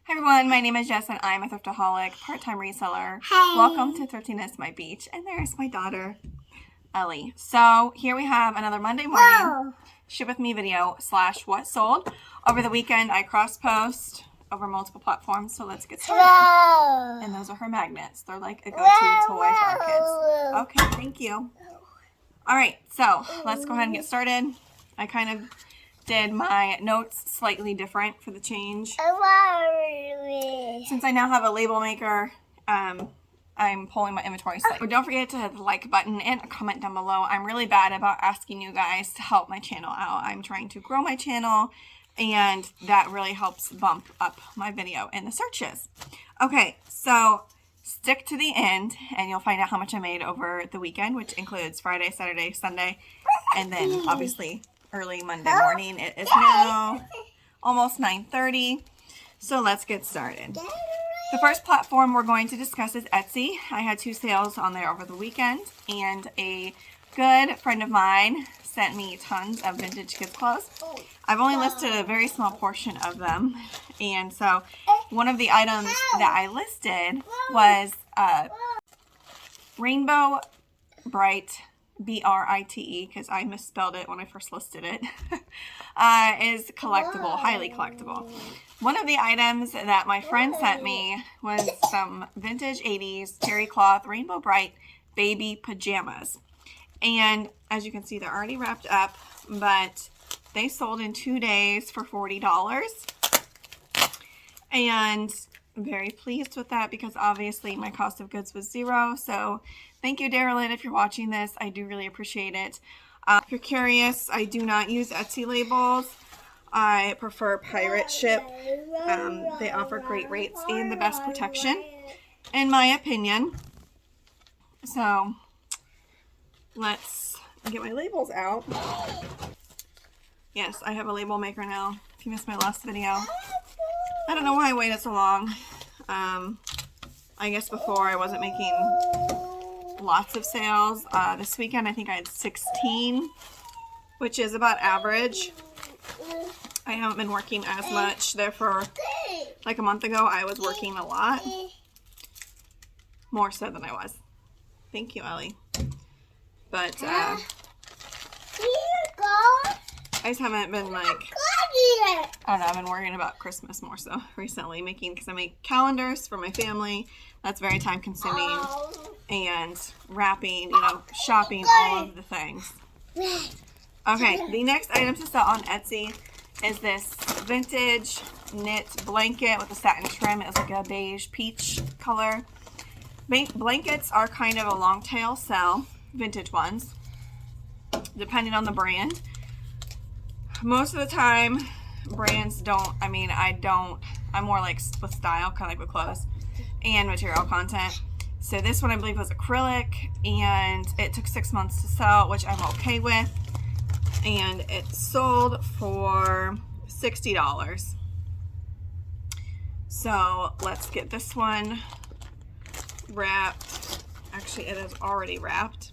Hi everyone, my name is Jess and I'm a thriftaholic, part-time reseller. Hey. Welcome to Thrifting is my beach. And there's my daughter, Ellie. So here we have another Monday morning ship with me video / what sold. Over the weekend I cross-post over multiple platforms, so let's get started. And those are her magnets. They're like a go-to toy for our kids. Okay, thank you. Alright, so let's go ahead and get started. I kind of did my notes slightly different for the change. Since I now have a label maker, I'm pulling my inventory slightly. But don't forget to hit the like button and a comment down below. I'm really bad about asking you guys to help my channel out. I'm trying to grow my channel, and that really helps bump up my video in the searches. Okay, so stick to the end and you'll find out how much I made over the weekend, which includes Friday, Saturday, Sunday, and then obviously early Monday morning. It is now almost 9:30, so let's get started. The first platform we're going to discuss is Etsy. I had 2 sales on there over the weekend, and a good friend of mine sent me tons of vintage kids clothes. I've only listed a very small portion of them, and so one of the items that I listed was Rainbow Bright, B-R-I-T-E, because I misspelled it when I first listed it, is collectible, highly collectible. One of the items that my friend sent me was some vintage 80s terry cloth Rainbow Bright baby pajamas. And as you can see, they're already wrapped up, but they sold in 2 days for $40. And I'm very pleased with that because obviously my cost of goods was $0. So thank you, Darylyn, if you're watching this. I do really appreciate it. If you're curious, I do not use Etsy labels. I prefer pirate ship. They offer great rates and the best protection, in my opinion. So let's get my labels out. Yes, I have a label maker now. If you missed my last video, I don't know why I waited so long. I guess before I wasn't making lots of sales. This weekend I think I had 16, which is about average. I haven't been working as much. Therefore, like a month ago, I was working a lot. More so than I was. Thank you, Ellie. But, I just haven't been like, I don't know, I've been worrying about Christmas more so recently, because I make calendars for my family. That's very time consuming. And wrapping, shopping, all of the things. Okay, the next item to sell on Etsy is this vintage knit blanket with a satin trim. It's like a beige peach color. Blankets are kind of a long tail sell, vintage ones, depending on the brand. Most of the time, brands don't, I'm more like with style, kind of like with clothes, and material content. So this one I believe was acrylic, and it took 6 months to sell, which I'm okay with. And it sold for $60. So let's get this one wrapped. Actually, it is already wrapped.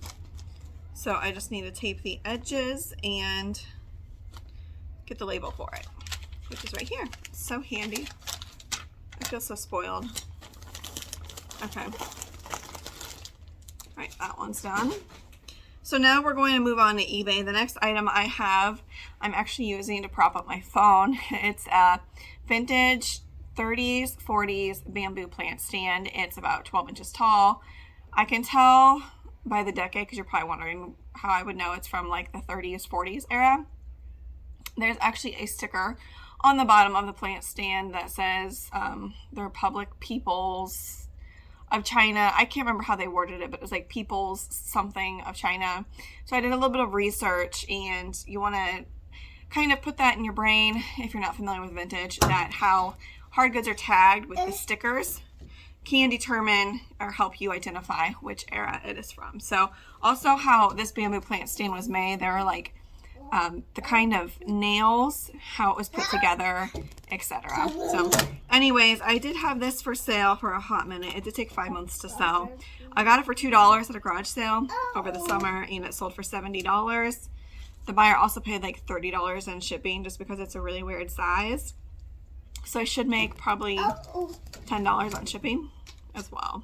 So I just need to tape the edges and get the label for it, which is right here. It's so handy. I feel so spoiled. Okay. All right, that one's done. So now we're going to move on to eBay. The next item I have, I'm actually using to prop up my phone. It's a vintage 30s, 40s bamboo plant stand. It's about 12 inches tall. I can tell by the decade, because you're probably wondering how I would know it's from like the 30s, 40s era. There's actually a sticker on the bottom of the plant stand that says the Republic Peoples of China. I can't remember how they worded it, but it was like People's something of China. So I did a little bit of research, and you want to kind of put that in your brain if you're not familiar with vintage, that how hard goods are tagged with the stickers can determine or help you identify which era it is from. So also how this bamboo plant stand was made, there are like the kind of nails, how it was put together, etc. So anyways, I did have this for sale for a hot minute. It did take 5 months to sell. I got it for $2 at a garage sale over the summer, and it sold for $70. The buyer also paid like $30 in shipping just because it's a really weird size. So I should make probably $10 on shipping as well.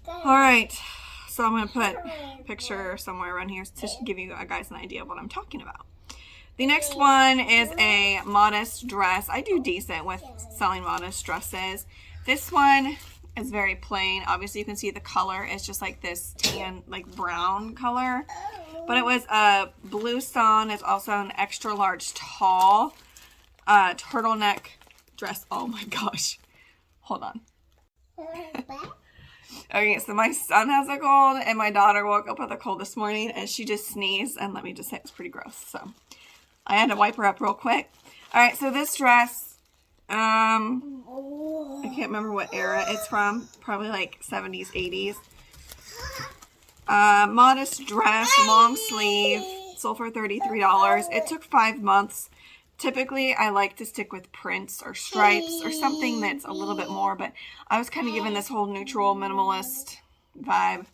All right, so I'm going to put a picture somewhere around here to give you guys an idea of what I'm talking about. The next one is a modest dress. I do decent with selling modest dresses. This one is very plain. Obviously, you can see the color is just like this tan, like brown color. But it was a blue stone. It's also an extra large tall turtleneck dress. Oh my gosh. Hold on. Okay, so my son has a cold and my daughter woke up with a cold this morning and she just sneezed, and let me just say it's pretty gross. So I had to wipe her up real quick. All right, so this dress, I can't remember what era it's from. Probably like 70s, 80s. Modest dress, long sleeve, sold for $33. It took 5 months. Typically, I like to stick with prints or stripes or something that's a little bit more, but I was kind of giving this whole neutral minimalist vibe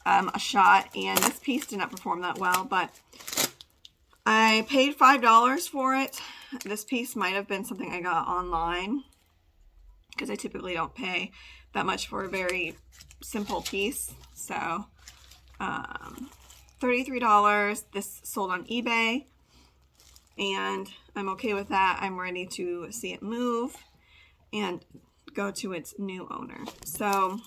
a shot, and this piece did not perform that well, but I paid $5 for it. This piece might have been something I got online because I typically don't pay that much for a very simple piece. So $33. This sold on eBay, and I'm okay with that. I'm ready to see it move and go to its new owner. So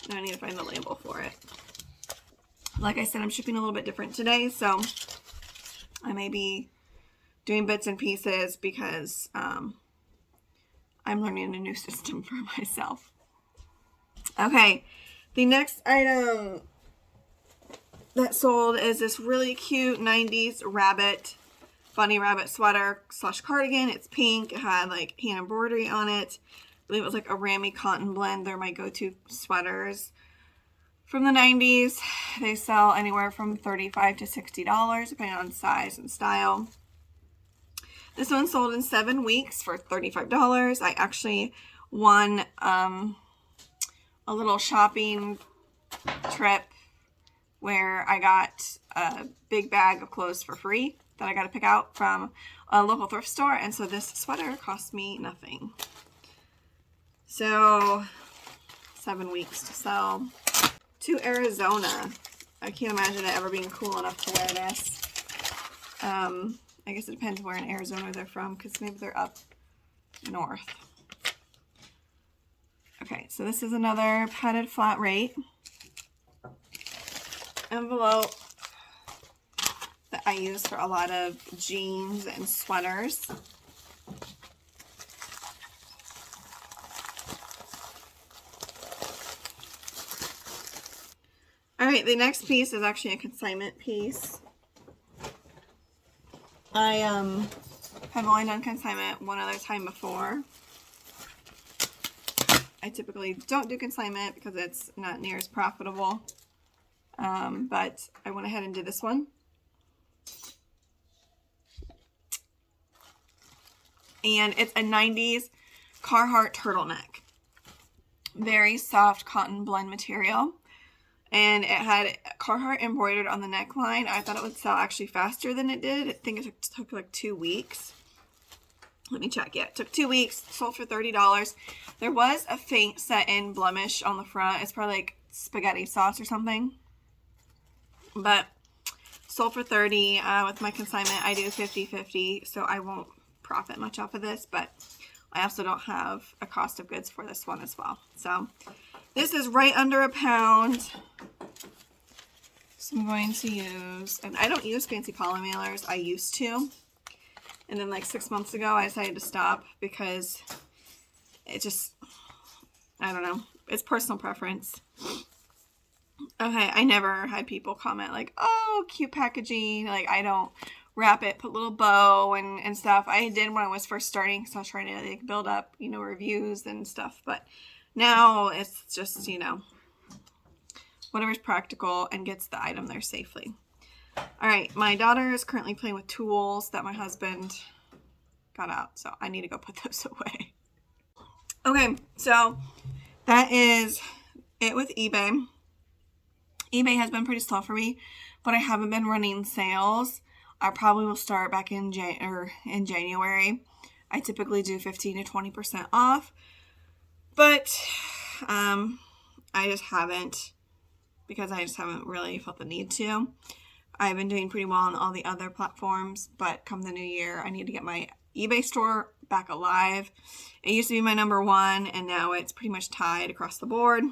now I need to find the label for it. Like I said, I'm shipping a little bit different today, so I may be doing bits and pieces because I'm learning a new system for myself. Okay, the next item that sold is this really cute 90s bunny rabbit sweater / cardigan. It's pink. It had like hand embroidery on it. I believe it was like a Rami cotton blend. They're my go-to sweaters from the 90s. They sell anywhere from $35 to $60 depending on size and style. This one sold in 7 weeks for $35. I actually won a little shopping trip where I got a big bag of clothes for free that I got to pick out from a local thrift store. And so this sweater cost me nothing. So 7 weeks to sell. To Arizona. I can't imagine it ever being cool enough to wear this. I guess it depends where in Arizona they're from, because maybe they're up north. Okay, so this is another padded flat rate envelope that I use for a lot of jeans and sweaters. All right, the next piece is actually a consignment piece. I have only done consignment one other time before. I typically don't do consignment because it's not near as profitable. But I went ahead and did this one. And it's a 90s Carhartt turtleneck. Very soft cotton blend material. And it had Carhartt embroidered on the neckline. I thought it would sell actually faster than it did. I think it took like 2 weeks. Let me check. Yeah, it took 2 weeks. Sold for $30. There was a faint set-in blemish on the front. It's probably like spaghetti sauce or something. But sold for $30. With my consignment, I do 50-50. So I won't profit much off of this. But I also don't have a cost of goods for this one as well. So this is right under a pound. So I'm going to use, and I don't use fancy poly mailers. I used to. And then like 6 months ago, I decided to stop because it just, I don't know. It's personal preference. Okay, I never had people comment like, oh, cute packaging. Like, I don't wrap it, put a little bow and stuff. I did when I was first starting because I was trying to like build up, you know, reviews and stuff. But now it's just, you know, whatever's practical and gets the item there safely. All right, my daughter is currently playing with tools that my husband got out, so I need to go put those away. Okay, so that is it with eBay. eBay has been pretty slow for me, but I haven't been running sales. I probably will start back in January. I typically do 15 to 20% off, but I just haven't, because I just haven't really felt the need to. I've been doing pretty well on all the other platforms, but come the new year, I need to get my eBay store back alive. It used to be my number one, and now it's pretty much tied across the board.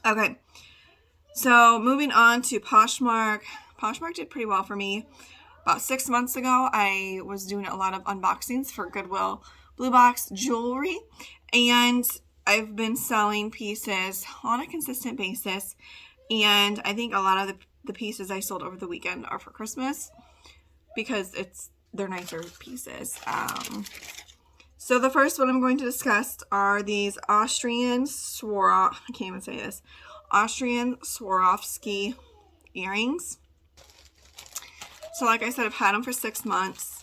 Okay, so moving on to Poshmark. Poshmark did pretty well for me. About 6 months ago, I was doing a lot of unboxings for Goodwill Blue Box jewelry, and I've been selling pieces on a consistent basis, and I think a lot of the pieces I sold over the weekend are for Christmas because they're nicer pieces. So the first one I'm going to discuss are these Austrian Swarovski earrings. So like I said, I've had them for 6 months.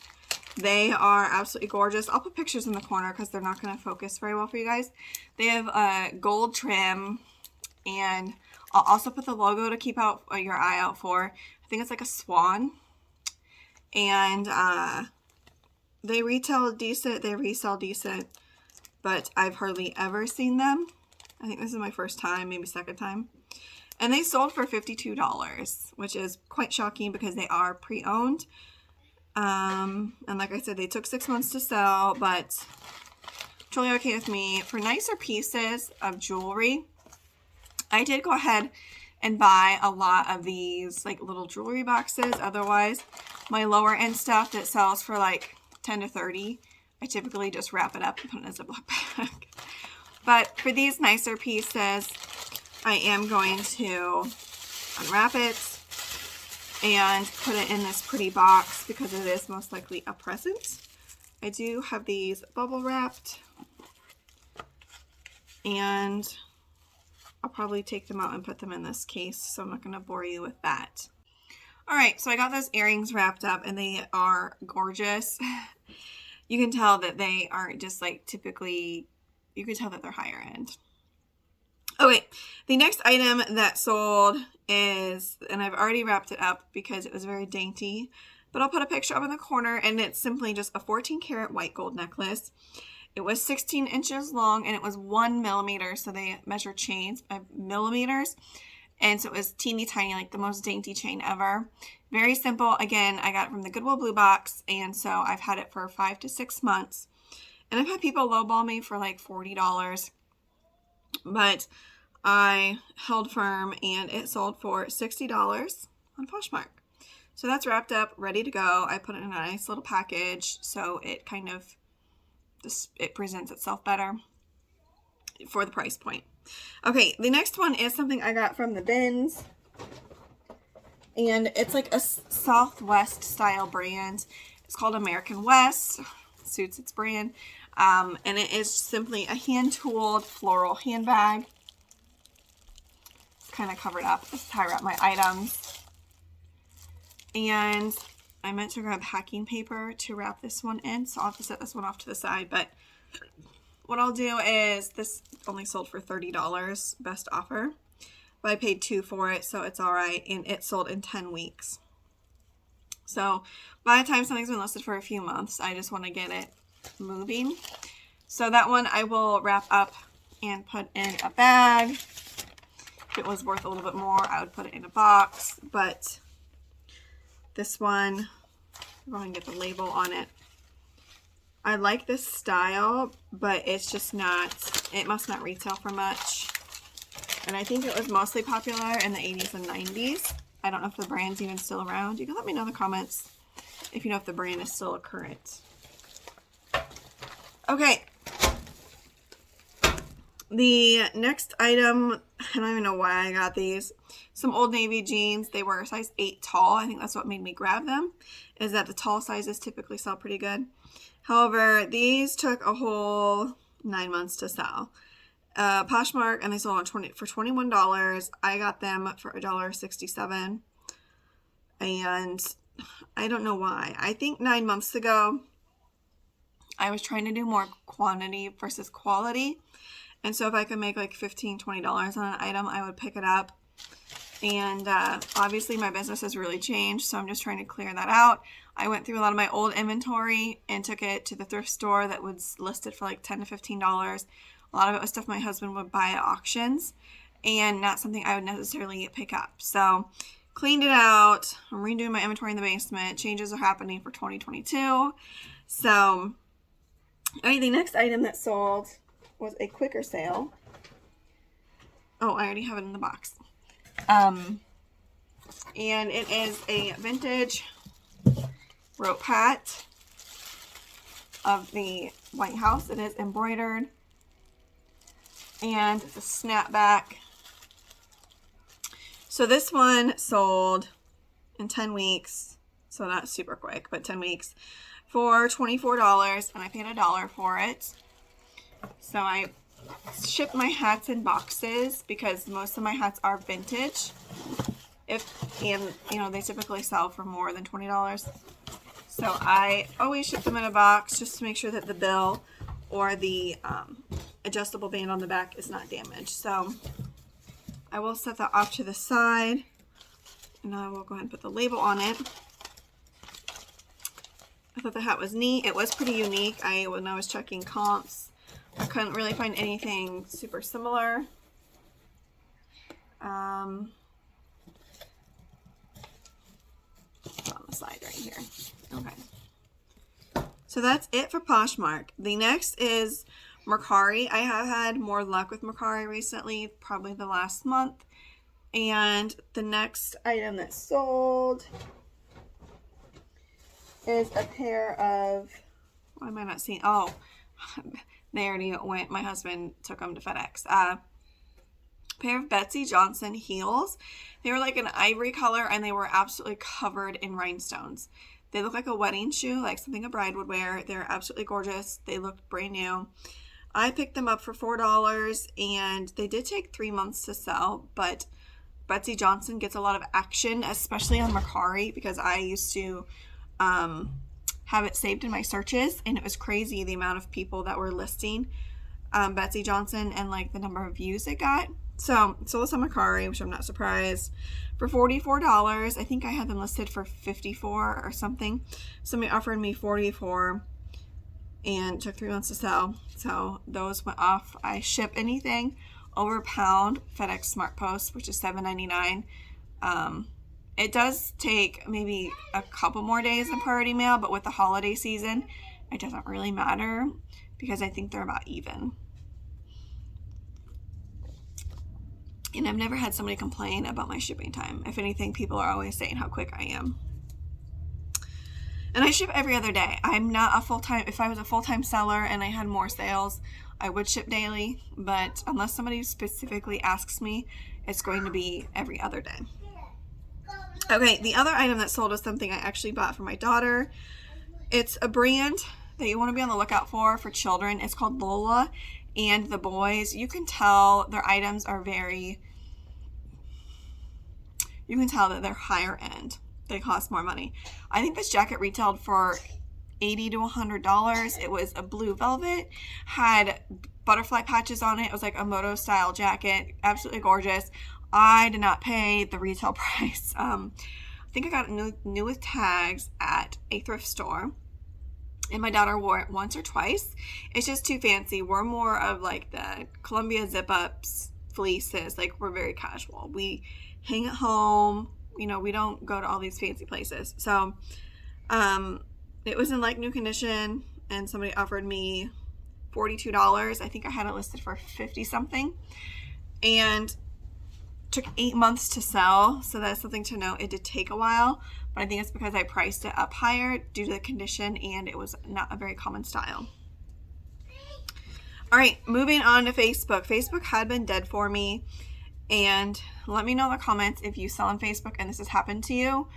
They are absolutely gorgeous. I'll put pictures in the corner because they're not going to focus very well for you guys. They have a gold trim, and I'll also put the logo to keep your eye out for. I think it's like a swan. And they retail decent, they resell decent, but I've hardly ever seen them. I think this is my first time, maybe second time. And they sold for $52, which is quite shocking because they are pre-owned. And like I said, they took 6 months to sell, but totally okay with me. For nicer pieces of jewelry, I did go ahead and buy a lot of these like little jewelry boxes. Otherwise, my lower end stuff that sells for like 10 to 30, I typically just wrap it up and put it in a Ziploc bag. But for these nicer pieces, I am going to unwrap it and put it in this pretty box because it is most likely a present. I do have these bubble wrapped, and I'll probably take them out and put them in this case, so I'm not going to bore you with that. Alright, so I got those earrings wrapped up, and they are gorgeous. You can tell that they aren't just like typically, you can tell that they're higher end. Okay, the next item that sold is, and I've already wrapped it up because it was very dainty, but I'll put a picture up in the corner, and it's simply just a 14 karat white gold necklace. It was 16 inches long, and it was 1 millimeter, so they measure chains by millimeters, and so it was teeny tiny, like the most dainty chain ever. Very simple. Again, I got it from the Goodwill Blue Box, and so I've had it for 5 to 6 months, and I've had people lowball me for like $40, but I held firm, and it sold for $60 on Poshmark. So that's wrapped up, ready to go. I put it in a nice little package, so it kind of it presents itself better for the price point. Okay, the next one is something I got from the bins, and it's like a Southwest style brand. It's called American West. Suits its brand. And it is simply a hand-tooled floral handbag. Kind of covered up. This is how I wrap my items. And I meant to grab packing paper to wrap this one in, so I'll have to set this one off to the side. But what I'll do is, this only sold for $30, best offer. But I paid $2 for it, so it's alright. And it sold in 10 weeks. So by the time something's been listed for a few months, I just want to get it moving. So that one I will wrap up and put in a bag. If it was worth a little bit more, I would put it in a box. But this one, go ahead and get the label on it. I like this style, but it's just not, it must not retail for much. And I think it was mostly popular in the 80s and 90s. I don't know if the brand's even still around. You can let me know in the comments if you know if the brand is still current. Okay. The next item, I don't even know why I got these. Some Old Navy jeans. They were a size 8 tall. I think that's what made me grab them, is that the tall sizes typically sell pretty good. However, these took a whole 9 months to sell. Poshmark, and they sold for $21. I got them for $1.67. And I don't know why. I think 9 months ago, I was trying to do more quantity versus quality. And so if I could make like $15, $20 on an item, I would pick it up. And obviously my business has really changed, so I'm just trying to clear that out. I went through a lot of my old inventory and took it to the thrift store that was listed for like $10 to $15. A lot of it was stuff my husband would buy at auctions and not something I would necessarily pick up. So cleaned it out. I'm redoing my inventory in the basement. Changes are happening for 2022. So, all right, the next item that sold was a quicker sale. Oh, I already have it in the box. And it is a vintage rope hat of the White House. It is embroidered and it's a snapback. So this one sold in 10 weeks, so not super quick, but 10 weeks for $24, and I paid $1 for it. So I ship my hats in boxes because most of my hats are vintage. They typically sell for more than $20. So I always ship them in a box just to make sure that the bill or the adjustable band on the back is not damaged. So I will set that off to the side and I will go ahead and put the label on it. I thought the hat was neat. It was pretty unique. When I was checking comps, I couldn't really find anything super similar. On the side right here. Okay. So that's it for Poshmark. The next is Mercari. I have had more luck with Mercari recently, probably the last month. And the next item that sold is a pair of, why am I not seeing? Oh, they already went. My husband took them to FedEx. Pair of Betsy Johnson heels. They were like an ivory color and they were absolutely covered in rhinestones. They look like a wedding shoe, like something a bride would wear. They're absolutely gorgeous. They looked brand new. I picked them up for $4 and they did take 3 months to sell, but Betsy Johnson gets a lot of action, especially on Mercari, because I used to have it saved in my searches, and it was crazy the amount of people that were listing Betsy Johnson and like the number of views it got. So it's on Mercari, which I'm not surprised, for $44. I think I had them listed for $54 or something. Somebody offered me $44 and took 3 months to sell. So those went off. I ship anything over £1 FedEx Smart Post, which is $7.99. It does take maybe a couple more days in priority mail, but with the holiday season, it doesn't really matter because I think they're about even. And I've never had somebody complain about my shipping time. If anything, people are always saying how quick I am. And I ship every other day. I'm not a full-time, if I was a full-time seller and I had more sales, I would ship daily. But unless somebody specifically asks me, it's going to be every other day. Okay, the other item that sold is something I actually bought for my daughter. It's a brand that you want to be on the lookout for children. It's called Lola and the boys. You can tell their items are you can tell that they're higher end. They cost more money. I think this jacket retailed for $80 to $100. It was a blue velvet, had butterfly patches on it. It was like a moto style jacket, absolutely gorgeous. I did not pay the retail price. I think I got it new with tags at a thrift store, and my daughter wore it once or twice. It's just too fancy. We're more of like the Columbia zip-ups, fleeces. Like, we're very casual. We hang at home. We don't go to all these fancy places. So it was in like new condition, and somebody offered me $42. I think I had it listed for 50 something, and took 8 months to sell. So that's something to note. It did take a while, but I think it's because I priced it up higher due to the condition, and it was not a very common style. All right, moving on to Facebook. Facebook had been dead for me, and let me know in the comments if you sell on Facebook and this has happened to you.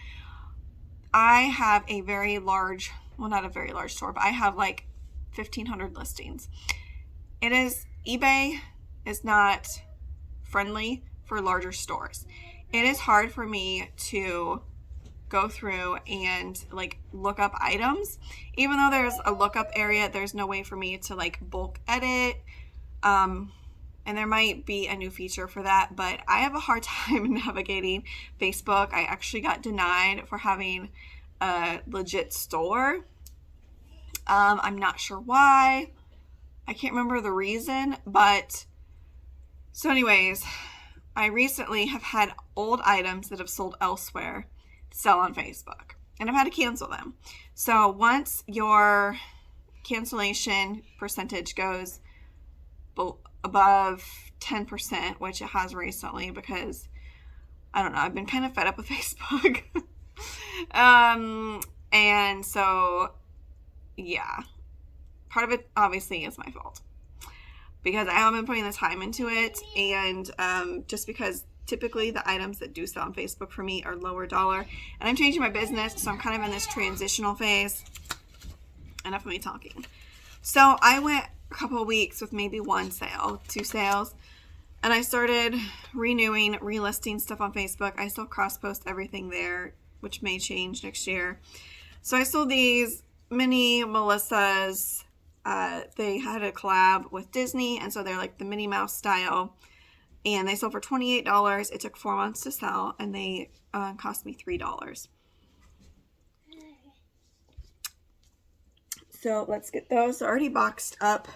I have a very large, well, not a very large store, but I have like 1,500 listings. eBay is not friendly for larger stores. It is hard for me to go through and like look up items. Even though there's a lookup area, there's no way for me to like bulk edit. and there might be a new feature for that, but I have a hard time navigating Facebook. I actually got denied for having a legit store. I'm not sure why. I can't remember the reason, but so anyways, I recently have had old items that have sold elsewhere sell on Facebook, and I've had to cancel them. So once your cancellation percentage goes above 10%, which it has recently because, I don't know, I've been kind of fed up with Facebook. And so, yeah, part of it obviously is my fault because I haven't been putting the time into it, and just because typically the items that do sell on Facebook for me are lower dollar, and I'm changing my business, so I'm kind of in this transitional phase. Enough of me talking. So I went a couple of weeks with maybe 1 sale, 2 sales, and I started renewing, relisting stuff on Facebook. I still cross-post everything there, which may change next year. So I sold these mini Melissas. They had a collab with Disney, and so they're like the Minnie Mouse style, and they sold for $28. It took 4 months to sell, and they cost me $3. So let's get those. They're already boxed up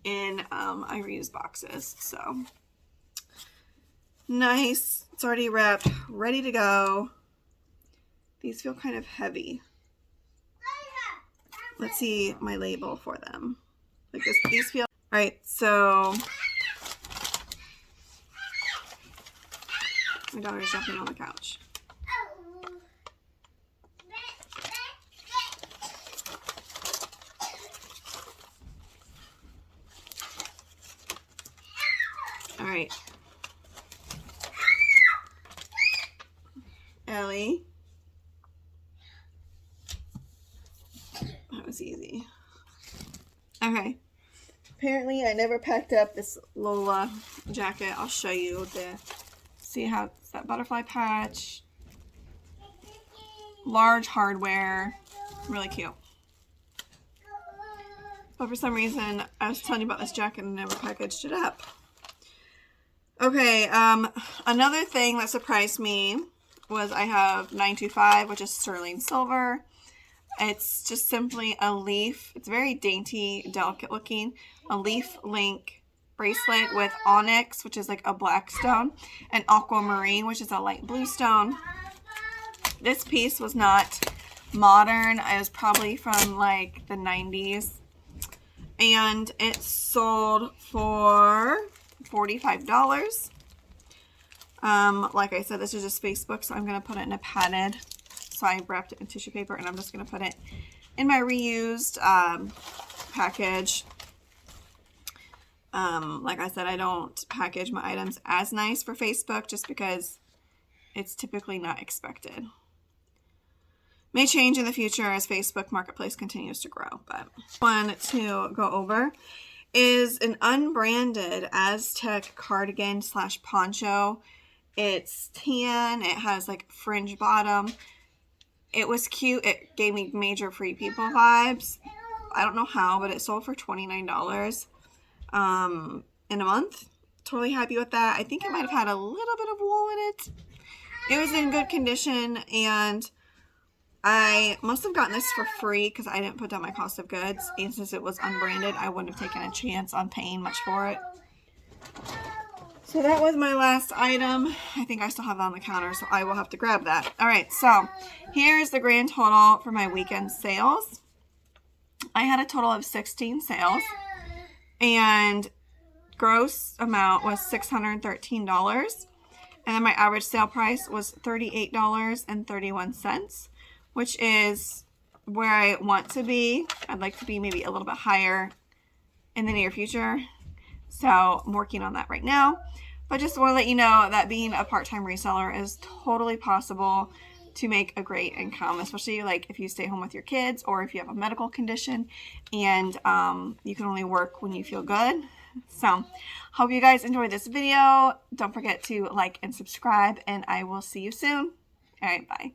in I reuse boxes. So nice. It's already wrapped, ready to go. These feel kind of heavy. Let's see my label for them. Like this, these feel. All right, so my daughter's jumping on the couch. All right, Ellie. That was easy. Okay. Apparently, I never packed up this Lola jacket. I'll show you see how it's that butterfly patch. Large hardware. Really cute. But for some reason, I was telling you about this jacket and never packaged it up. Okay, another thing that surprised me was I have 925, which is sterling silver. It's just simply a leaf. It's very dainty, delicate looking. A leaf link bracelet with onyx, which is like a black stone, and aquamarine, which is a light blue stone. This piece was not modern. It was probably from like the 90s. And it sold for $45. Like I said, this is just Facebook, so I'm going to put it in a padded. So I wrapped it in tissue paper, and I'm just going to put it in my reused package. Like I said, I don't package my items as nice for Facebook just because it's typically not expected. May change in the future as Facebook Marketplace continues to grow. But one to go over is an unbranded Aztec cardigan / poncho. It's tan. It has like fringe bottom. It was cute. It gave me major Free People vibes. I don't know how, but it sold for $29 in a month. Totally happy with that. I think it might have had a little bit of wool in it. It was in good condition, and I must have gotten this for free because I didn't put down my cost of goods. And since it was unbranded, I wouldn't have taken a chance on paying much for it. So that was my last item. I think I still have it on the counter, so I will have to grab that. All right, so here's the grand total for my weekend sales. I had a total of 16 sales, and gross amount was $613. And then my average sale price was $38.31, which is where I want to be. I'd like to be maybe a little bit higher in the near future. So I'm working on that right now. But just want to let you know that being a part-time reseller is totally possible to make a great income, especially like if you stay home with your kids or if you have a medical condition and you can only work when you feel good. So hope you guys enjoyed this video. Don't forget to like and subscribe, and I will see you soon. All right, bye.